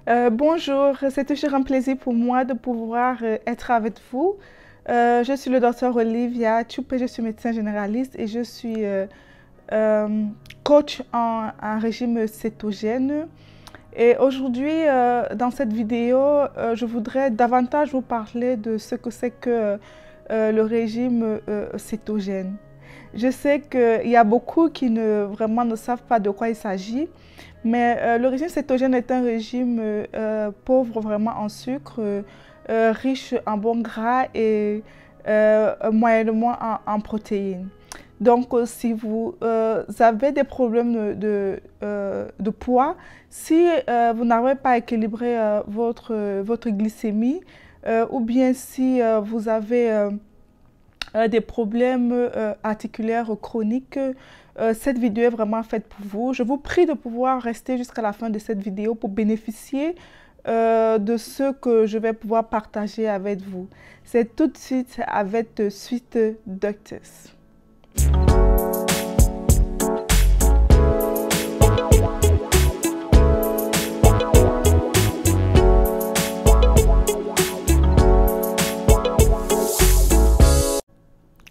Bonjour, c'est toujours un plaisir pour moi de pouvoir être avec vous. Je suis le docteur Olivia Tchoupé, je suis médecin généraliste et je suis euh, coach en régime cétogène. Et aujourd'hui, dans cette vidéo, je voudrais davantage vous parler de ce que c'est que le régime cétogène. Je sais qu'il y a beaucoup qui vraiment ne savent pas de quoi il s'agit, mais le régime cétogène est un régime pauvre vraiment en sucre, riche en bons gras et moyennement en protéines. Donc, si vous avez des problèmes de poids, si vous n'arrivez pas à équilibrer votre glycémie, ou bien si vous avez des problèmes articulaires chroniques, cette vidéo est vraiment faite pour vous. Je vous prie de pouvoir rester jusqu'à la fin de cette vidéo pour bénéficier de ce que je vais pouvoir partager avec vous. C'est tout de suite avec Sweet Doctors.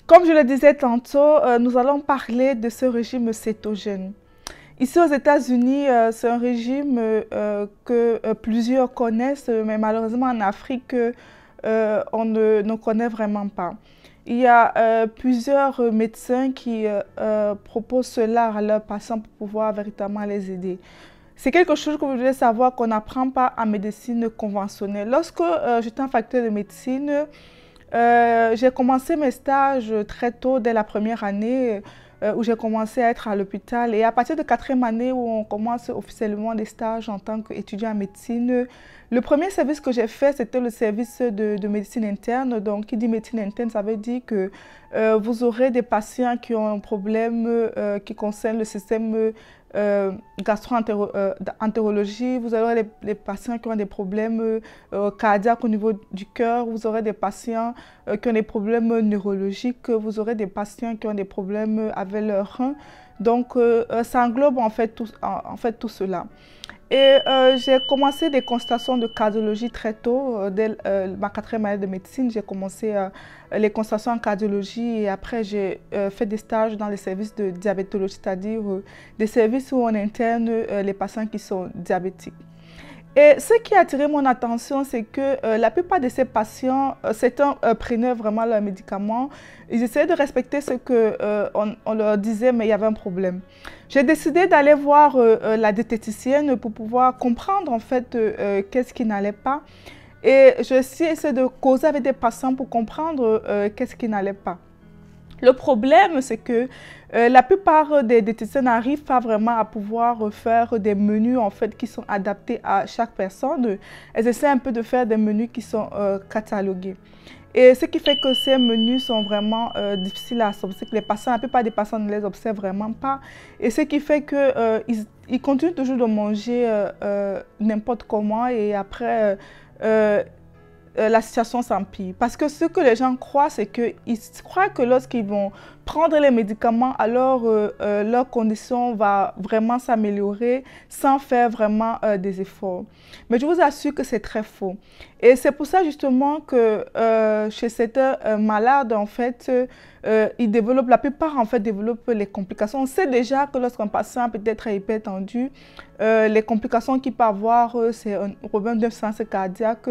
Comme je le disais tantôt, nous allons parler de ce régime cétogène. Ici aux États-Unis, c'est un régime que plusieurs connaissent, mais malheureusement en Afrique, on ne connaît vraiment pas. Il y a plusieurs médecins qui proposent cela à leurs patients pour pouvoir véritablement les aider. C'est quelque chose que vous devez savoir qu'on n'apprend pas en médecine conventionnelle. Lorsque j'étais en faculté de médecine, j'ai commencé mes stages très tôt, dès la première année, où j'ai commencé à être à l'hôpital. Et à partir de quatrième année, où on commence officiellement des stages en tant qu'étudiant en médecine, le premier service que j'ai fait, c'était le service de médecine interne. Donc, qui dit médecine interne, ça veut dire que vous aurez des patients qui ont un problème qui concerne le système gastro-entérologie, vous aurez les patients qui ont des problèmes cardiaques au niveau du cœur, vous aurez des patients qui ont des problèmes neurologiques, vous aurez des patients qui ont des problèmes avec leurs reins. Donc, ça englobe en fait tout cela. Et j'ai commencé des consultations de cardiologie très tôt. Dès ma quatrième année de médecine, j'ai commencé les consultations en cardiologie et après j'ai fait des stages dans les services de diabétologie, c'est-à-dire des services où on interne les patients qui sont diabétiques. Et ce qui a attiré mon attention, c'est que la plupart de ces patients, certains prenaient vraiment leurs médicaments. Ils essayaient de respecter ce qu'on leur disait, mais il y avait un problème. J'ai décidé d'aller voir la diététicienne pour pouvoir comprendre en fait qu'est-ce qui n'allait pas. Et je suis essayé de causer avec des patients pour comprendre qu'est-ce qui n'allait pas. Le problème, c'est que la plupart des diététiciens n'arrivent pas vraiment à pouvoir faire des menus en fait, qui sont adaptés à chaque personne. Elles essaient un peu de faire des menus qui sont catalogués. Et ce qui fait que ces menus sont vraiment difficiles à observer, que la plupart des patients ne les observent vraiment pas. Et ce qui fait qu'ils continuent toujours de manger n'importe comment et après la situation s'empire. Parce que ce que les gens croient, c'est qu'ils croient que lorsqu'ils vont prendre les médicaments, alors leur condition va vraiment s'améliorer sans faire vraiment des efforts. Mais je vous assure que c'est très faux. Et c'est pour ça justement que chez certains malades, en fait, la plupart en fait développent les complications. On sait déjà que lorsqu'un patient peut être hypertendu, les complications qu'il peut avoir, c'est un problème d'insuffisance cardiaque,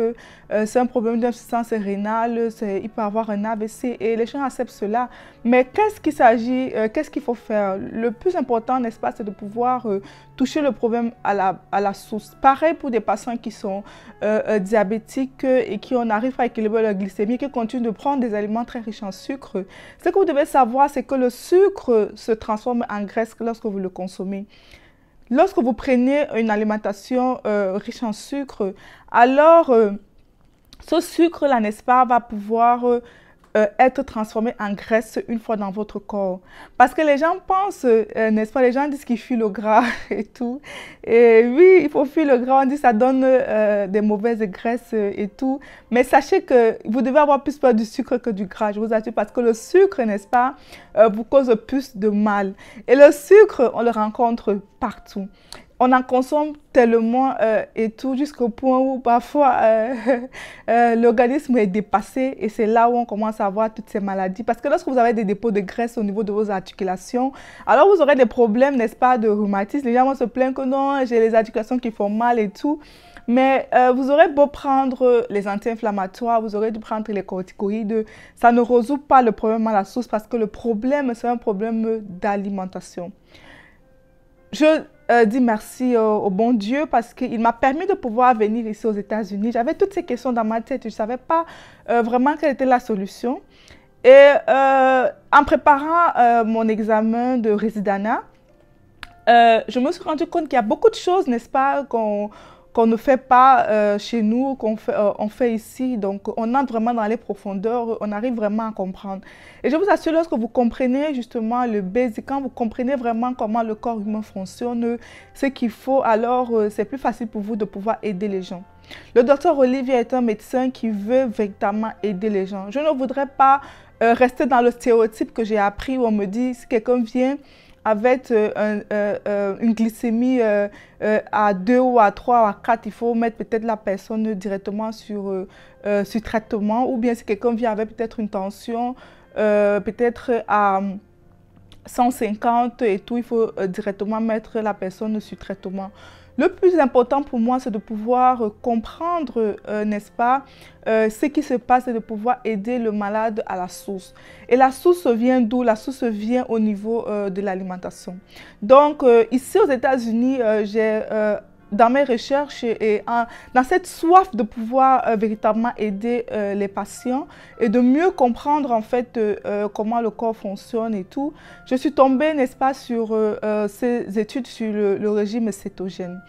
c'est un problème d'insuffisance rénale, il peut avoir un AVC et les gens acceptent cela. Mais qu'est-ce qu'il faut faire? Le plus important, n'est-ce pas, c'est de pouvoir toucher le problème à la source. Pareil pour des patients qui sont diabétiques et qui n'arrivent pas à équilibrer leur glycémie, qui continuent de prendre des aliments très riches en sucre. Ce que vous devez savoir, c'est que le sucre se transforme en graisse lorsque vous le consommez. Lorsque vous prenez une alimentation riche en sucre, alors ce sucre-là, n'est-ce pas, va pouvoir être transformé en graisse une fois dans votre corps. Parce que les gens pensent, n'est-ce pas, les gens disent qu'ils fuient le gras et tout. Et oui, il faut fuir le gras, on dit que ça donne des mauvaises graisses et tout. Mais sachez que vous devez avoir plus peur du sucre que du gras, je vous assure, parce que le sucre, n'est-ce pas, vous cause plus de mal. Et le sucre, on le rencontre partout. on en consomme tellement et tout jusqu'au point où parfois l'organisme est dépassé et c'est là où on commence à avoir toutes ces maladies. Parce que lorsque vous avez des dépôts de graisse au niveau de vos articulations, alors vous aurez des problèmes, n'est-ce pas, de rhumatisme. Les gens vont se plaindre que non, j'ai les articulations qui font mal et tout. Mais vous aurez beau prendre les anti-inflammatoires, vous aurez dû prendre les corticoïdes, ça ne résout pas le problème à la source parce que le problème, c'est un problème d'alimentation. Je dis merci au bon Dieu parce qu'il m'a permis de pouvoir venir ici aux États-Unis. J'avais toutes ces questions dans ma tête, je ne savais pas vraiment quelle était la solution. Et en préparant mon examen de résidana, je me suis rendu compte qu'il y a beaucoup de choses, n'est-ce pas, qu'on ne fait pas chez nous, on fait ici. Donc, on entre vraiment dans les profondeurs, on arrive vraiment à comprendre. Et je vous assure, lorsque vous comprenez justement le basic, quand vous comprenez vraiment comment le corps humain fonctionne, ce qu'il faut, alors c'est plus facile pour vous de pouvoir aider les gens. Le docteur Olivier est un médecin qui veut véritablement aider les gens. Je ne voudrais pas rester dans le stéréotype que j'ai appris où on me dit, si quelqu'un vient avec une glycémie à 2 ou à 3 ou à 4, il faut mettre peut-être la personne directement sur traitement. Ou bien si quelqu'un vient avec peut-être une tension, peut-être à 150 et tout, il faut directement mettre la personne sur traitement. Le plus important pour moi, c'est de pouvoir comprendre, n'est-ce pas, ce qui se passe et de pouvoir aider le malade à la source. Et la source vient d'où? La source vient au niveau de l'alimentation. Donc, ici aux États-Unis, j'ai dans mes recherches et dans cette soif de pouvoir véritablement aider les patients et de mieux comprendre en fait comment le corps fonctionne et tout, je suis tombée, n'est-ce pas, sur ces études sur le régime cétogène.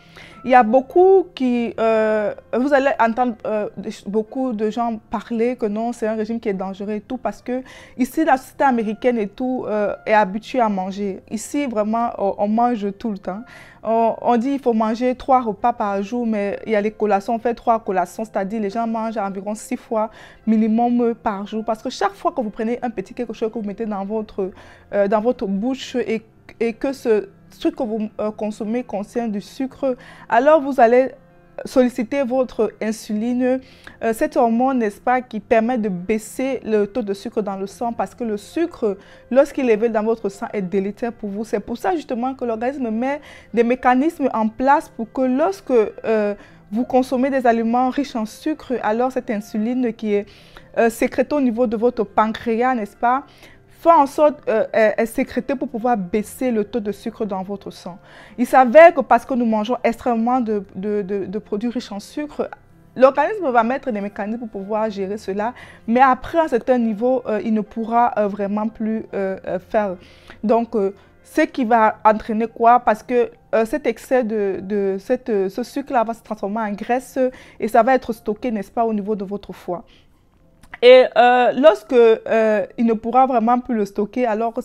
Il y a beaucoup qui, vous allez entendre beaucoup de gens parler que non, c'est un régime qui est dangereux et tout parce que ici la société américaine et tout est habituée à manger. Ici vraiment on mange tout le temps. On dit qu'il faut manger 3 repas par jour, mais il y a les collations, on fait 3 collations, c'est-à-dire les gens mangent environ 6 fois minimum par jour. Parce que chaque fois que vous prenez un petit quelque chose que vous mettez dans votre bouche et que ce truc que vous consommez contient du sucre, alors vous allez solliciter votre insuline, cette hormone, n'est-ce pas, qui permet de baisser le taux de sucre dans le sang parce que le sucre, lorsqu'il est élevé dans votre sang, est délétère pour vous. C'est pour ça justement que l'organisme met des mécanismes en place pour que lorsque vous consommez des aliments riches en sucre, alors cette insuline qui est sécrétée au niveau de votre pancréas, n'est-ce pas, fait en sorte est sécrétée pour pouvoir baisser le taux de sucre dans votre sang. Il s'avère que parce que nous mangeons extrêmement de produits riches en sucre, l'organisme va mettre des mécanismes pour pouvoir gérer cela, mais après à un certain niveau, il ne pourra vraiment plus faire. Donc, ce qui va entraîner quoi? Parce que cet excès ce sucre-là va se transformer en graisse et ça va être stocké, n'est-ce pas, au niveau de votre foie. Et lorsque il ne pourra vraiment plus le stocker, alors que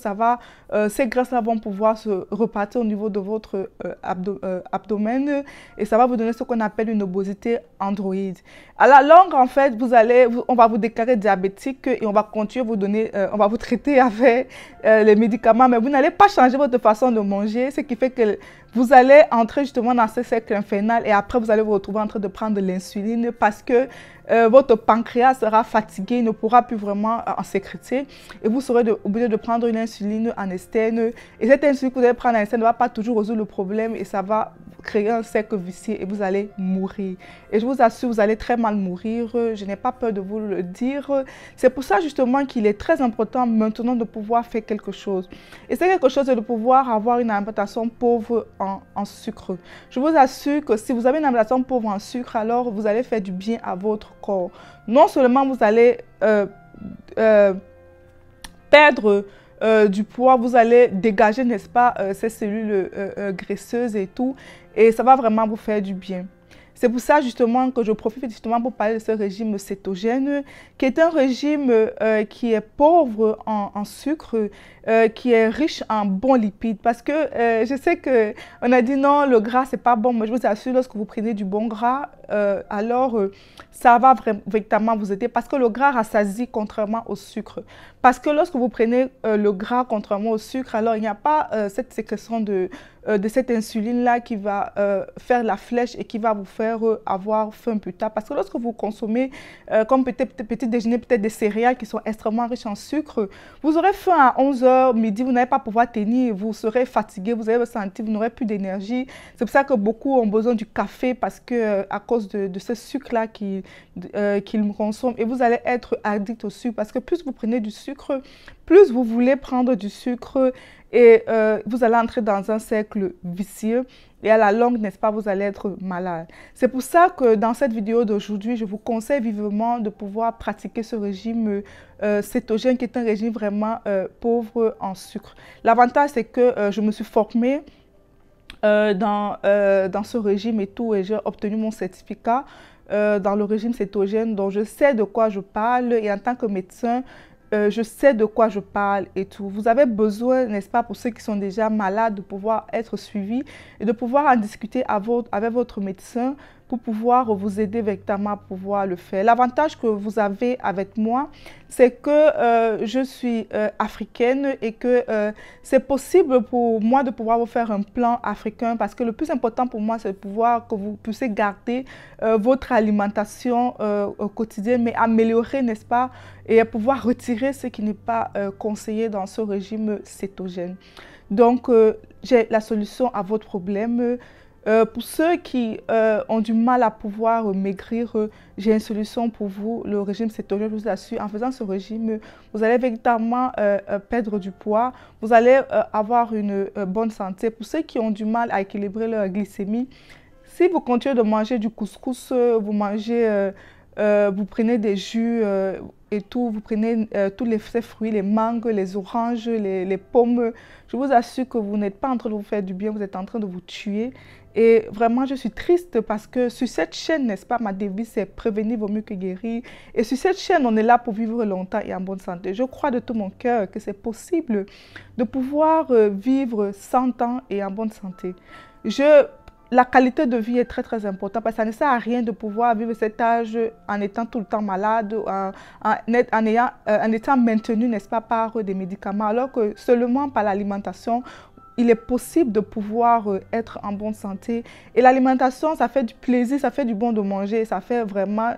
ces graisses-là vont pouvoir se repartir au niveau de votre abdomen et ça va vous donner ce qu'on appelle une obésité androïde. À la longue, en fait, on va vous déclarer diabétique et on va continuer à vous donner, on va vous traiter avec les médicaments, mais vous n'allez pas changer votre façon de manger, ce qui fait que vous allez entrer justement dans ce cercle infernal et après vous allez vous retrouver en train de prendre de l'insuline parce que votre pancréas sera fatigué, il ne pourra plus vraiment en sécréter et vous serez obligé de prendre une insuline en externe. Et cette insuline que vous allez prendre en externe ne va pas toujours résoudre le problème et ça va créer un cercle vicieux et vous allez mourir. Et je vous assure, vous allez très mal mourir. Je n'ai pas peur de vous le dire. C'est pour ça justement qu'il est très important maintenant de pouvoir faire quelque chose. Et c'est quelque chose de pouvoir avoir une alimentation pauvre en sucre. Je vous assure que si vous avez une alimentation pauvre en sucre, alors vous allez faire du bien à votre corps. Non seulement vous allez perdre du poids, vous allez dégager, n'est-ce pas, ces cellules graisseuses et tout, et ça va vraiment vous faire du bien. C'est pour ça justement que je profite justement pour parler de ce régime cétogène, qui est un régime qui est pauvre en sucre, qui est riche en bons lipides. Parce que je sais qu'on a dit non, le gras, c'est pas bon, mais je vous assure, lorsque vous prenez du bon gras, alors ça va véritablement vous aider. Parce que le gras rassasie contrairement au sucre. Parce que lorsque vous prenez le gras contrairement au sucre, alors il n'y a pas cette sécrétion de cette insuline-là qui va faire la flèche et qui va vous faire avoir faim plus tard. Parce que lorsque vous consommez comme petit déjeuner, peut-être des céréales qui sont extrêmement riches en sucre, vous aurez faim à 11 h, midi, vous n'allez pas pouvoir tenir, vous serez fatigué, vous allez vous sentir, vous n'aurez plus d'énergie. C'est pour ça que beaucoup ont besoin du café parce que à cause de ce sucre-là qu'ils consomment. Et vous allez être addict au sucre parce que plus vous prenez du sucre, plus vous voulez prendre du sucre et vous allez entrer dans un cercle vicieux et à la longue, n'est-ce pas, vous allez être malade. C'est pour ça que dans cette vidéo d'aujourd'hui, je vous conseille vivement de pouvoir pratiquer ce régime cétogène qui est un régime vraiment pauvre en sucre. L'avantage, c'est que je me suis formée dans ce régime et tout et j'ai obtenu mon certificat dans le régime cétogène, donc je sais de quoi je parle et en tant que médecin, je sais de quoi je parle et tout. Vous avez besoin, n'est-ce pas, pour ceux qui sont déjà malades, de pouvoir être suivis et de pouvoir en discuter avec votre médecin pour pouvoir vous aider véritablement à pouvoir le faire. L'avantage que vous avez avec moi, c'est que je suis africaine et que c'est possible pour moi de pouvoir vous faire un plan africain parce que le plus important pour moi, c'est de pouvoir que vous puissiez garder votre alimentation au quotidien, mais améliorer, n'est-ce pas, et à pouvoir retirer ce qui n'est pas conseillé dans ce régime cétogène. Donc, j'ai la solution à votre problème. Pour ceux qui ont du mal à pouvoir maigrir, j'ai une solution pour vous, le régime cétogène, je vous assure. En faisant ce régime, vous allez véritablement perdre du poids, vous allez avoir une bonne santé. Pour ceux qui ont du mal à équilibrer leur glycémie, si vous continuez de manger du couscous, vous prenez des jus et tout, vous prenez tous ces fruits, les mangues, les oranges, les pommes, je vous assure que vous n'êtes pas en train de vous faire du bien, vous êtes en train de vous tuer. Et vraiment, je suis triste parce que sur cette chaîne, n'est-ce pas, ma devise, c'est prévenir vaut mieux que guérir. Et sur cette chaîne, on est là pour vivre longtemps et en bonne santé. Je crois de tout mon cœur que c'est possible de pouvoir vivre 100 ans et en bonne santé. La qualité de vie est très très importante parce que ça ne sert à rien de pouvoir vivre cet âge en étant tout le temps malade, en étant maintenu, n'est-ce pas, par des médicaments, alors que seulement par l'alimentation, il est possible de pouvoir être en bonne santé. Et l'alimentation, ça fait du plaisir, ça fait du bon de manger, ça fait vraiment,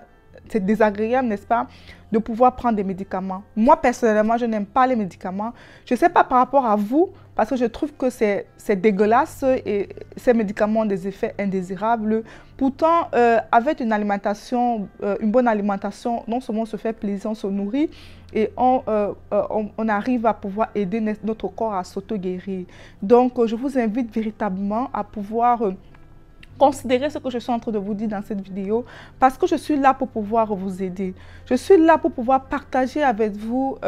c'est désagréable, n'est-ce pas, de pouvoir prendre des médicaments. Moi, personnellement, je n'aime pas les médicaments. Je ne sais pas par rapport à vous, parce que je trouve que c'est dégueulasse et ces médicaments ont des effets indésirables. Pourtant, avec une alimentation, une bonne alimentation, non seulement on se fait plaisir, on se nourrit et on arrive à pouvoir aider notre corps à s'auto-guérir. Donc, je vous invite véritablement à pouvoir considérez ce que je suis en train de vous dire dans cette vidéo parce que je suis là pour pouvoir vous aider. Je suis là pour pouvoir partager avec vous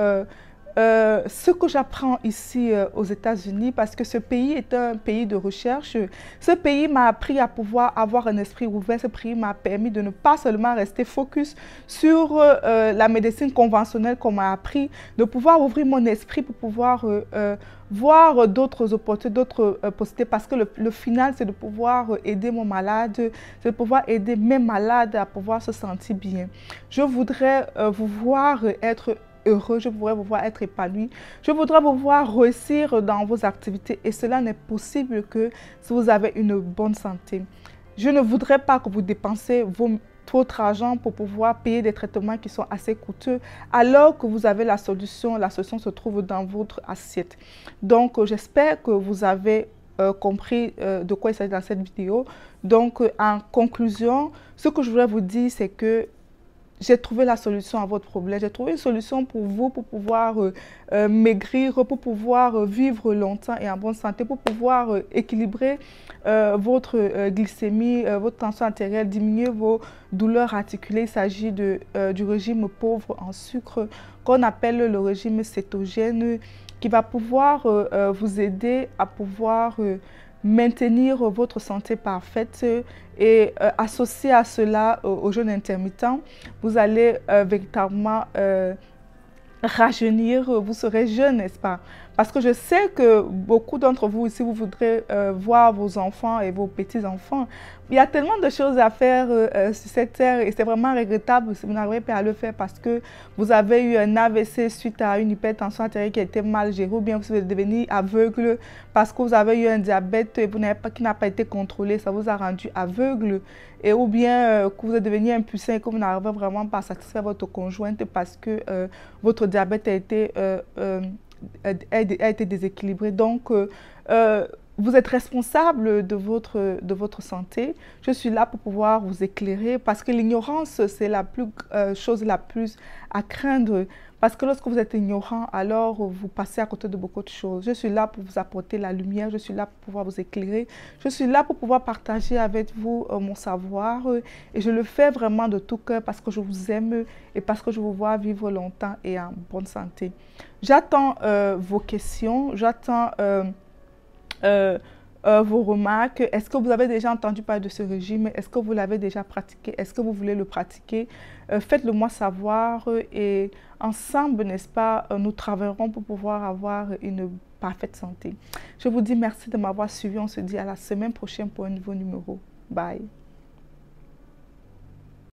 ce que j'apprends ici aux États-Unis parce que ce pays est un pays de recherche. Ce pays m'a appris à pouvoir avoir un esprit ouvert. Ce pays m'a permis de ne pas seulement rester focus sur la médecine conventionnelle qu'on m'a appris, de pouvoir ouvrir mon esprit pour pouvoir voir d'autres opportunités, d'autres possibilités parce que le final, c'est de pouvoir aider mon malade, c'est de pouvoir aider mes malades à pouvoir se sentir bien. Je voudrais vous voir être heureux, je voudrais vous voir être épanoui, je voudrais vous voir réussir dans vos activités et cela n'est possible que si vous avez une bonne santé. Je ne voudrais pas que vous dépensez votre argent pour pouvoir payer des traitements qui sont assez coûteux alors que vous avez la solution se trouve dans votre assiette. Donc j'espère que vous avez compris de quoi il s'agit dans cette vidéo. Donc en conclusion, ce que je voudrais vous dire c'est que j'ai trouvé la solution à votre problème. J'ai trouvé une solution pour vous, pour pouvoir maigrir, pour pouvoir vivre longtemps et en bonne santé, pour pouvoir équilibrer votre glycémie, votre tension artérielle, diminuer vos douleurs articulées. Il s'agit du régime pauvre en sucre qu'on appelle le régime cétogène qui va pouvoir vous aider à pouvoir maintenir votre santé parfaite et associé à cela au jeûne intermittent, vous allez véritablement rajeunir, vous serez jeune, n'est-ce pas? Parce que je sais que beaucoup d'entre vous ici, vous voudrez voir vos enfants et vos petits-enfants. Il y a tellement de choses à faire sur cette terre et c'est vraiment regrettable si vous n'arrivez pas à le faire parce que vous avez eu un AVC suite à une hypertension artérielle qui a été mal gérée ou bien vous êtes devenu aveugle parce que vous avez eu un diabète et qui n'a pas été contrôlé, ça vous a rendu aveugle. Et ou bien que vous êtes devenu impuissant et que vous n'arrivez vraiment pas à satisfaire votre conjointe parce que votre diabète a été déséquilibré. Donc, vous êtes responsable de votre santé. Je suis là pour pouvoir vous éclairer parce que l'ignorance, c'est la chose la plus à craindre. Parce que lorsque vous êtes ignorant, alors vous passez à côté de beaucoup de choses. Je suis là pour vous apporter la lumière, je suis là pour pouvoir vous éclairer. Je suis là pour pouvoir partager avec vous mon savoir. Et je le fais vraiment de tout cœur parce que je vous aime et parce que je vous vois vivre longtemps et en bonne santé. J'attends vos questions, j'attends vos remarques. Est-ce que vous avez déjà entendu parler de ce régime? Est-ce que vous l'avez déjà pratiqué? Est-ce que vous voulez le pratiquer? Faites-le moi savoir et ensemble, n'est-ce pas, nous travaillerons pour pouvoir avoir une parfaite santé. Je vous dis merci de m'avoir suivi. On se dit à la semaine prochaine pour un nouveau numéro. Bye.